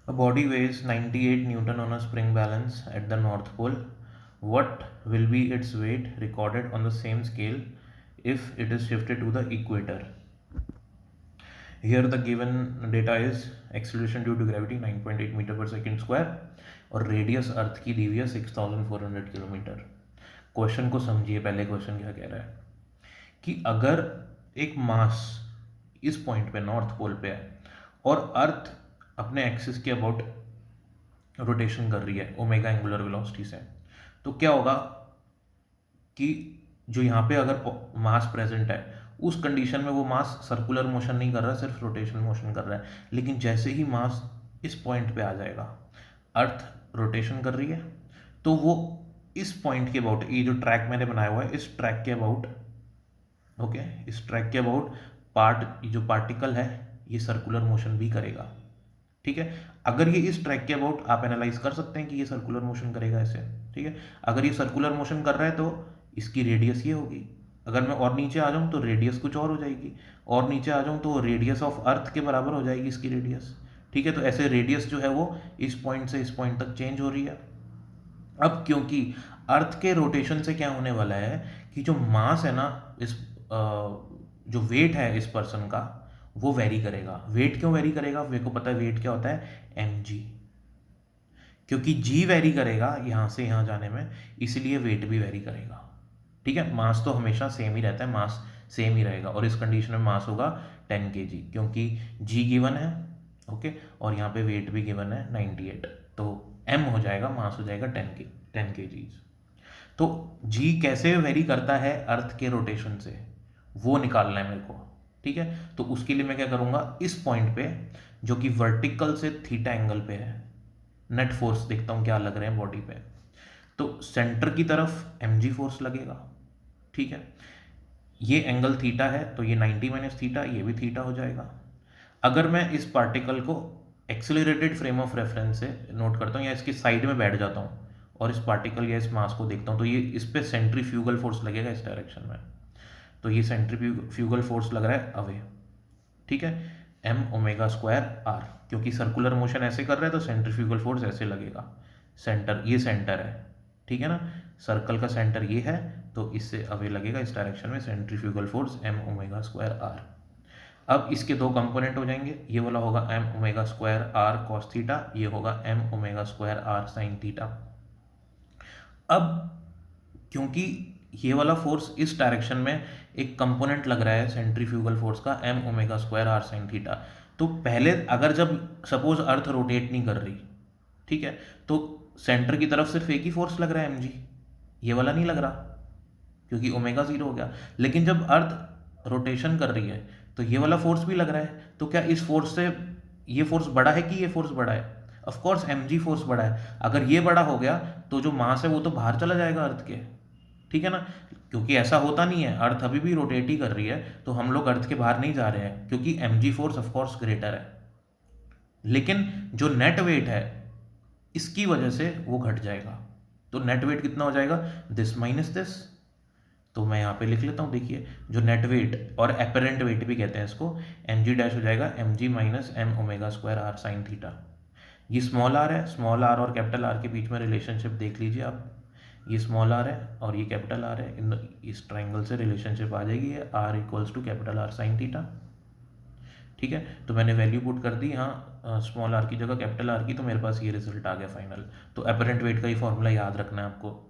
A body weighs 98 Newton on a spring balance at the North Pole. What will be its weight recorded on the same scale if it is shifted to the equator? Here the given data is acceleration due to gravity 9.8 metre पर second square और radius अर्थ की दी हुई है 6400 kilometre. Question को समझिए, पहले question क्या कह रहा है कि अगर एक मास इस पॉइंट पे नॉर्थ पोल पे है और अर्थ अपने एक्सिस के अबाउट रोटेशन कर रही है ओमेगा एंगुलर वेलोसिटी से, तो क्या होगा कि जो यहाँ पे अगर मास प्रेजेंट है उस कंडीशन में वो मास सर्कुलर मोशन नहीं कर रहा है, सिर्फ रोटेशनल मोशन कर रहा है। लेकिन जैसे ही मास इस पॉइंट पे आ जाएगा, अर्थ रोटेशन कर रही है, तो वो इस पॉइंट के अबाउट, ये जो ट्रैक मैंने बनाया हुआ है इस ट्रैक के अबाउट, ओके, इस ट्रैक के अबाउट पार्ट जो पार्टिकल है ये सर्कुलर मोशन भी करेगा। ठीक है, अगर ये इस ट्रैक के अबाउट आप एनालाइज कर सकते हैं कि ये सर्कुलर मोशन करेगा ऐसे। ठीक है, अगर ये सर्कुलर मोशन कर रहा है तो इसकी रेडियस ये होगी। अगर मैं और नीचे आ जाऊं तो रेडियस कुछ और हो जाएगी, और नीचे आ जाऊं तो रेडियस ऑफ अर्थ के बराबर हो जाएगी इसकी रेडियस। ठीक है, तो ऐसे रेडियस जो है वो इस पॉइंट से इस पॉइंट तक चेंज हो रही है। अब क्योंकि अर्थ के रोटेशन से क्या होने वाला है कि जो मास है ना, इस जो वेट है इस पर्सन का वो वेरी करेगा। वेट क्यों वेरी करेगा? मेरे को पता है वेट क्या होता है, mg। क्योंकि g वेरी करेगा यहाँ से यहाँ जाने में, इसलिए वेट भी वेरी करेगा। ठीक है, मास तो हमेशा सेम ही रहता है, मास सेम ही रहेगा, और इस कंडीशन में मास होगा 10 kg क्योंकि g गिवन है, ओके, और यहाँ पे वेट भी गिवन है 98, तो m हो जाएगा, मास हो जाएगा 10 kg। तो g कैसे वेरी करता है अर्थ के रोटेशन से, वो निकालना है मेरे को। ठीक है, तो उसके लिए मैं क्या करूँगा, इस पॉइंट पे जो कि वर्टिकल से थीटा एंगल पे है, नेट फोर्स देखता हूँ क्या लग रहे हैं बॉडी पे। तो सेंटर की तरफ mg फोर्स लगेगा। ठीक है, ये एंगल थीटा है तो ये 90 माइनस थीटा, ये भी थीटा हो जाएगा। अगर मैं इस पार्टिकल को एक्सेलरेटेड फ्रेम ऑफ रेफरेंस से नोट करता हूँ या इसकी साइड में बैठ जाता हूँ और इस पार्टिकल या इस मास को देखता हूँ, तो ये इस पर सेंट्रीफ्यूगल फोर्स लगेगा इस डायरेक्शन में, तो ये सेंट्रीफ्यूगल फोर्स लग रहा है अवे। ठीक है, m ओमेगा स्क्वायर r, क्योंकि सर्कुलर मोशन ऐसे कर रहा है तो सेंट्रीफ्यूगल फोर्स ऐसे लगेगा। सेंटर, ये सेंटर है, ठीक है ना, सर्कल का सेंटर ये है, तो इससे अवे लगेगा इस डायरेक्शन में centrifugal force m omega square r। अब इसके दो कंपोनेंट हो जाएंगे, ये वाला होगा m omega square r cos theta, ये होगा m omega square r sine theta. अब क्योंकि ये वाला फोर्स इस डायरेक्शन में एक कंपोनेंट लग रहा है सेंट्रीफ्यूगल फोर्स का m omega square r sine theta, तो पहले अगर जब सपोज अर्थ रोटेट नहीं कर रही, ठीक है, तो सेंटर की तरफ सिर्फ एक ही फोर्स लग रहा है mg, ये वाला नहीं लग रहा क्योंकि ओमेगा जीरो हो गया। लेकिन जब अर्थ रोटेशन कर रही है तो ये वाला फोर्स भी लग रहा है, तो क्या इस फोर्स से ये फोर्स बड़ा है कि ये फोर्स बड़ा है? ऑफ कोर्स mg फोर्स बड़ा है। अगर ये बड़ा हो गया तो जो मास है वो तो बाहर चला जाएगा अर्थ के। ठीक है ना, क्योंकि ऐसा होता नहीं है, अर्थ अभी भी रोटेट ही कर रही है, तो हम लोग अर्थ के बाहर नहीं जा रहे हैं क्योंकि mg force of course greater है। लेकिन जो नेट वेट है इसकी वजह से वो घट जाएगा, तो नेट वेट कितना हो जाएगा, दिस माइनस दिस। तो मैं यहाँ पे लिख लेता हूँ, देखिए जो नेट वेट और एपरेंट वेट भी कहते हैं इसको, mg डैश हो जाएगा mg minus m omega square r sine theta. ये स्मॉल आर है, स्मॉल आर और कैपिटल आर के बीच में रिलेशनशिप देख लीजिए आप, ये स्मॉल आर है और ये कैपिटल आर है, इस ट्राइंगल से रिलेशनशिप आ जाएगी, ये R equals to capital R sine theta. ठीक है, तो मैंने वैल्यू पुट कर दी यहाँ स्मॉल आर की जगह कैपिटल आर की, तो मेरे पास ये रिजल्ट आ गया फाइनल। तो अपेरेंट वेट का ही फॉर्मूला याद रखना है आपको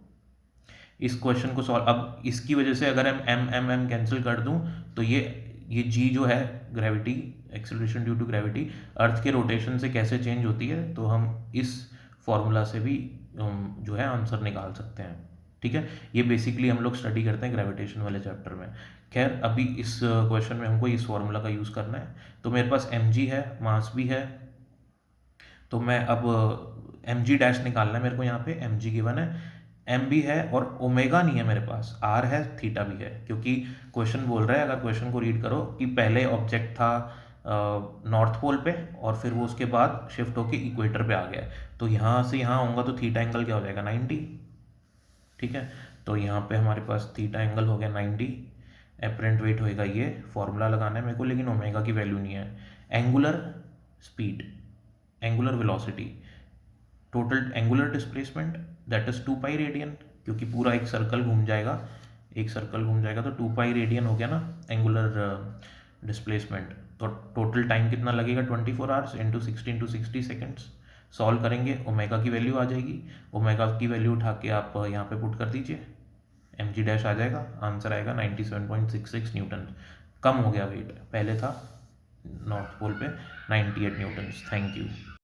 इस क्वेश्चन को सॉल्व। अब इसकी वजह से अगर हम एम कैंसिल कर दूं तो ये जी जो है gravity, acceleration due to gravity, earth के रोटेशन से कैसे चेंज होती है, तो हम इस फॉर्मूला से भी जो है आंसर निकाल सकते हैं। ठीक है, ये बेसिकली हम लोग स्टडी करते हैं ग्रेविटेशन वाले चैप्टर में। खैर अभी इस क्वेश्चन में हमको इस फॉर्मूला का यूज़ करना है, तो मेरे पास mg है, मास भी है, तो मैं अब mg डैश निकालना है मेरे को। यहाँ पे mg गिवन है, m भी है और ओमेगा नहीं है मेरे पास, r है, थीटा भी है, क्योंकि क्वेश्चन बोल रहा है, अगर क्वेश्चन को रीड करो, कि पहले ऑब्जेक्ट था नॉर्थ पोल पे और फिर वो उसके बाद शिफ्ट होके इक्वेटर पे आ गया, तो यहाँ से यहाँ आऊँगा तो थीटा एंगल क्या हो जाएगा 90। ठीक है, तो यहाँ पे हमारे पास थीटा एंगल हो गया 90, एपरेंट वेट होएगा, ये फॉर्मूला लगाना है मेरे को, लेकिन ओमेगा की वैल्यू नहीं है। Angular speed, angular velocity, total angular displacement that is 2 pi radian, क्योंकि पूरा एक सर्कल घूम जाएगा, एक सर्कल घूम जाएगा तो 2 पाई रेडियन हो गया ना एंगुलर डिस्प्लेसमेंट। तो टोटल टाइम कितना लगेगा, 24 आवर्स इंटू 60 सॉल्व करेंगे, ओमेगा की वैल्यू आ जाएगी, ओमेगा की वैल्यू उठा के आप यहाँ पे पुट कर दीजिए, एम जी डैश आ जाएगा, आंसर आएगा 97.66 न्यूटन। कम हो गया वेट, पहले था नॉर्थ पोल पे 98 न्यूटन। Thank you.